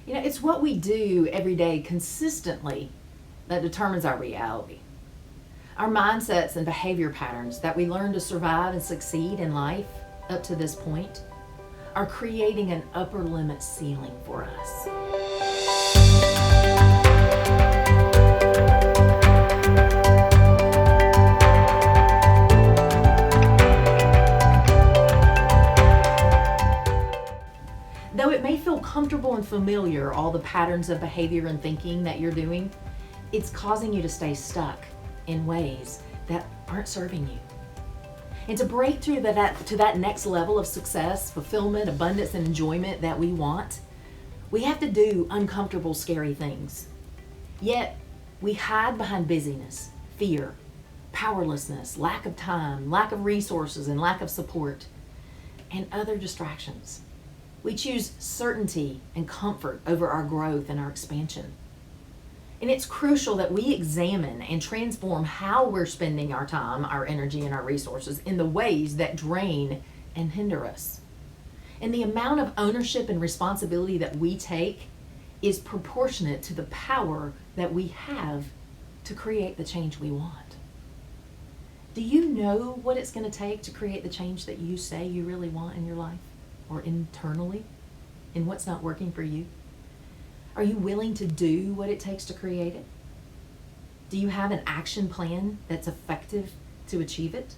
It's what we do every day consistently that determines our reality. Our mindsets and behavior patterns that we learn to survive and succeed in life up to this point are creating an upper limit ceiling for us. Though it may feel comfortable and familiar, all the patterns of behavior and thinking that you're doing, it's causing you to stay stuck in ways that aren't serving you. And to break through to that next level of success, fulfillment, abundance, and enjoyment that we want, we have to do uncomfortable, scary things. Yet, we hide behind busyness, fear, powerlessness, lack of time, lack of resources, and lack of support, and other distractions. We choose certainty and comfort over our growth and our expansion. And it's crucial that we examine and transform how we're spending our time, our energy, and our resources in the ways that drain and hinder us. And the amount of ownership and responsibility that we take is proportionate to the power that we have to create the change we want. Do you know what it's going to take to create the change that you say you really want in your life or internally in what's not working for you? Are you willing to do what it takes to create it? Do you have an action plan that's effective to achieve it?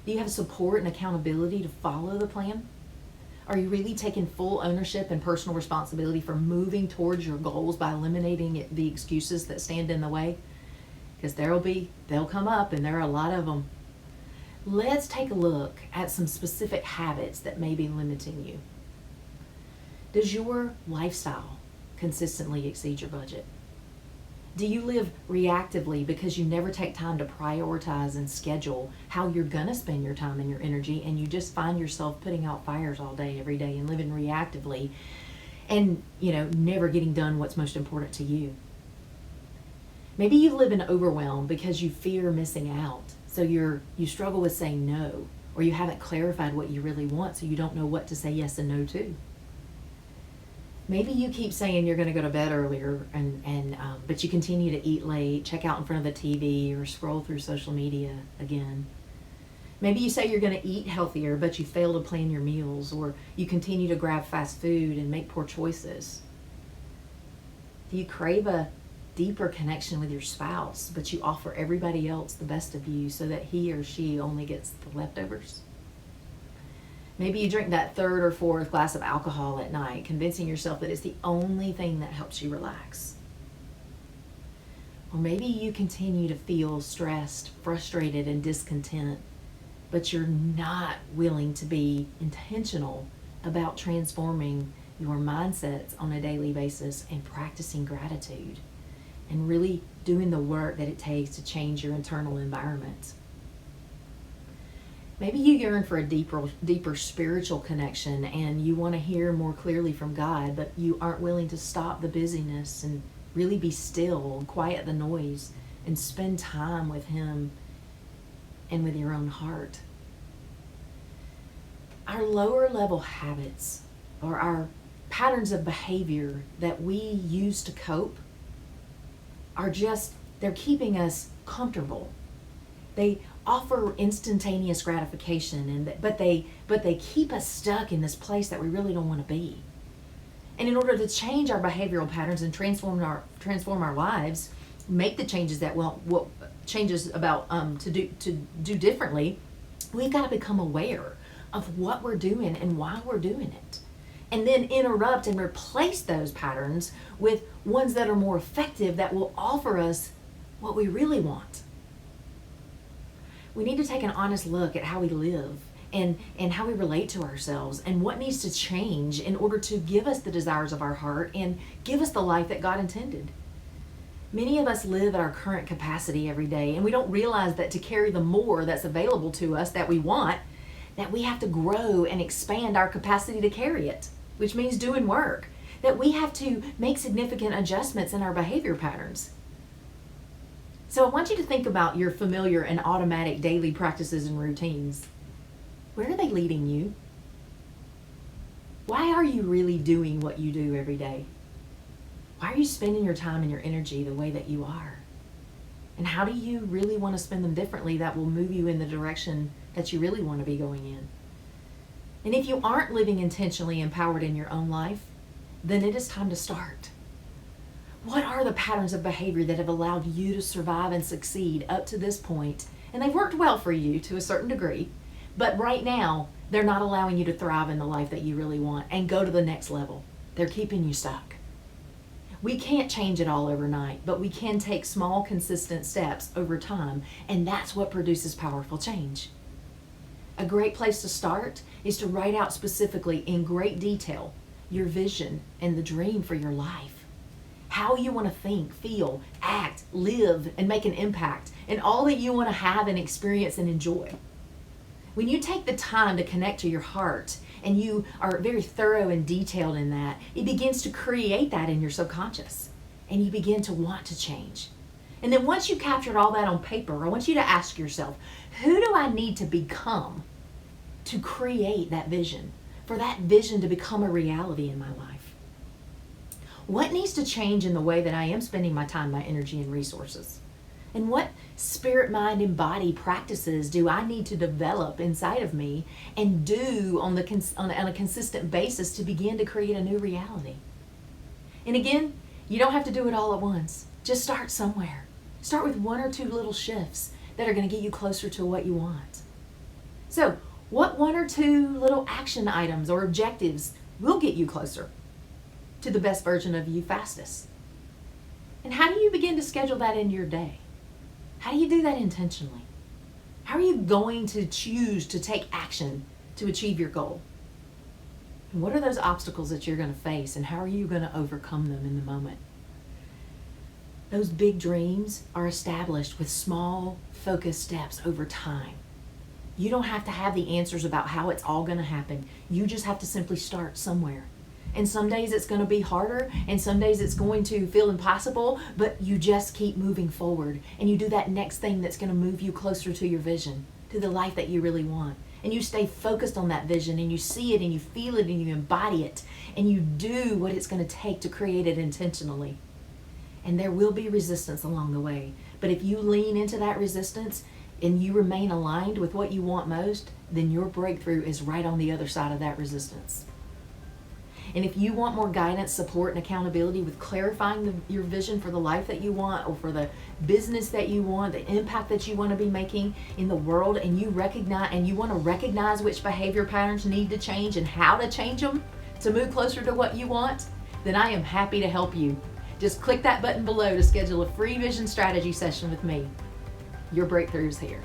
Do you have support and accountability to follow the plan? Are you really taking full ownership and personal responsibility for moving towards your goals by eliminating the excuses that stand in the way? Because they'll come up, and there are a lot of them. Let's take a look at some specific habits that may be limiting you. Does your lifestyle consistently exceed your budget? Do you live reactively because you never take time to prioritize and schedule how you're gonna spend your time and your energy, and you just find yourself putting out fires all day, every day, and living reactively and, never getting done what's most important to you? Maybe you live in overwhelm because you fear missing out. So you struggle with saying no, or you haven't clarified what you really want, so you don't know what to say yes and no to. Maybe you keep saying you're going to go to bed earlier, but you continue to eat late, check out in front of the TV, or scroll through social media again. Maybe you say you're going to eat healthier, but you fail to plan your meals, or you continue to grab fast food and make poor choices. Do you crave a deeper connection with your spouse, but you offer everybody else the best of you so that he or she only gets the leftovers? Maybe you drink that third or fourth glass of alcohol at night, convincing yourself that it's the only thing that helps you relax. Or maybe you continue to feel stressed, frustrated, and discontent, but you're not willing to be intentional about transforming your mindsets on a daily basis and practicing gratitude and really doing the work that it takes to change your internal environment. Maybe you yearn for a deeper spiritual connection, and you want to hear more clearly from God, but you aren't willing to stop the busyness and really be still and quiet the noise and spend time with Him and with your own heart. Our lower level habits, or our patterns of behavior that we use to cope, they're keeping us comfortable. They offer instantaneous gratification, but they keep us stuck in this place that we really don't want to be. And in order to change our behavioral patterns and transform our lives, make the changes that to do differently, we've got to become aware of what we're doing and why we're doing it, and then interrupt and replace those patterns with ones that are more effective, that will offer us what we really want. We need to take an honest look at how we live and how we relate to ourselves, and what needs to change in order to give us the desires of our heart and give us the life that God intended. Many of us live at our current capacity every day, and we don't realize that to carry the more that's available to us that we want, that we have to grow and expand our capacity to carry it, which means doing work, that we have to make significant adjustments in our behavior patterns. So I want you to think about your familiar and automatic daily practices and routines. Where are they leading you? Why are you really doing what you do every day? Why are you spending your time and your energy the way that you are? And how do you really want to spend them differently that will move you in the direction that you really want to be going in? And if you aren't living intentionally empowered in your own life, then it is time to start. What are the patterns of behavior that have allowed you to survive and succeed up to this point? And they've worked well for you to a certain degree, but right now, they're not allowing you to thrive in the life that you really want and go to the next level. They're keeping you stuck. We can't change it all overnight, but we can take small, consistent steps over time, and that's what produces powerful change. A great place to start is to write out specifically in great detail your vision and the dream for your life. How you want to think, feel, act, live, and make an impact, and all that you want to have and experience and enjoy. When you take the time to connect to your heart and you are very thorough and detailed in that, it begins to create that in your subconscious, and you begin to want to change. And then once you've captured all that on paper, I want you to ask yourself, who do I need to become to create that vision, for that vision to become a reality in my life? What needs to change in the way that I am spending my time, my energy, and resources? And what spirit, mind, and body practices do I need to develop inside of me and do on a consistent basis to begin to create a new reality? And again, you don't have to do it all at once. Just start somewhere. Start with 1 or 2 little shifts that are going to get you closer to what you want. So, what 1 or 2 little action items or objectives will get you closer to the best version of you fastest? And how do you begin to schedule that in your day? How do you do that intentionally? How are you going to choose to take action to achieve your goal? And what are those obstacles that you're going to face, and how are you going to overcome them in the moment? Those big dreams are established with small, focused steps over time. You don't have to have the answers about how it's all going to happen. You just have to simply start somewhere. And some days it's going to be harder, and some days it's going to feel impossible, but you just keep moving forward, and you do that next thing that's going to move you closer to your vision, to the life that you really want. And you stay focused on that vision, and you see it, and you feel it, and you embody it, and you do what it's going to take to create it intentionally. And there will be resistance along the way, but if you lean into that resistance and you remain aligned with what you want most, then your breakthrough is right on the other side of that resistance. And if you want more guidance, support, and accountability with clarifying your vision for the life that you want, or for the business that you want, the impact that you want to be making in the world, and you want to recognize which behavior patterns need to change and how to change them to move closer to what you want, then I am happy to help you. Just click that button below to schedule a free vision strategy session with me. Your breakthrough is here.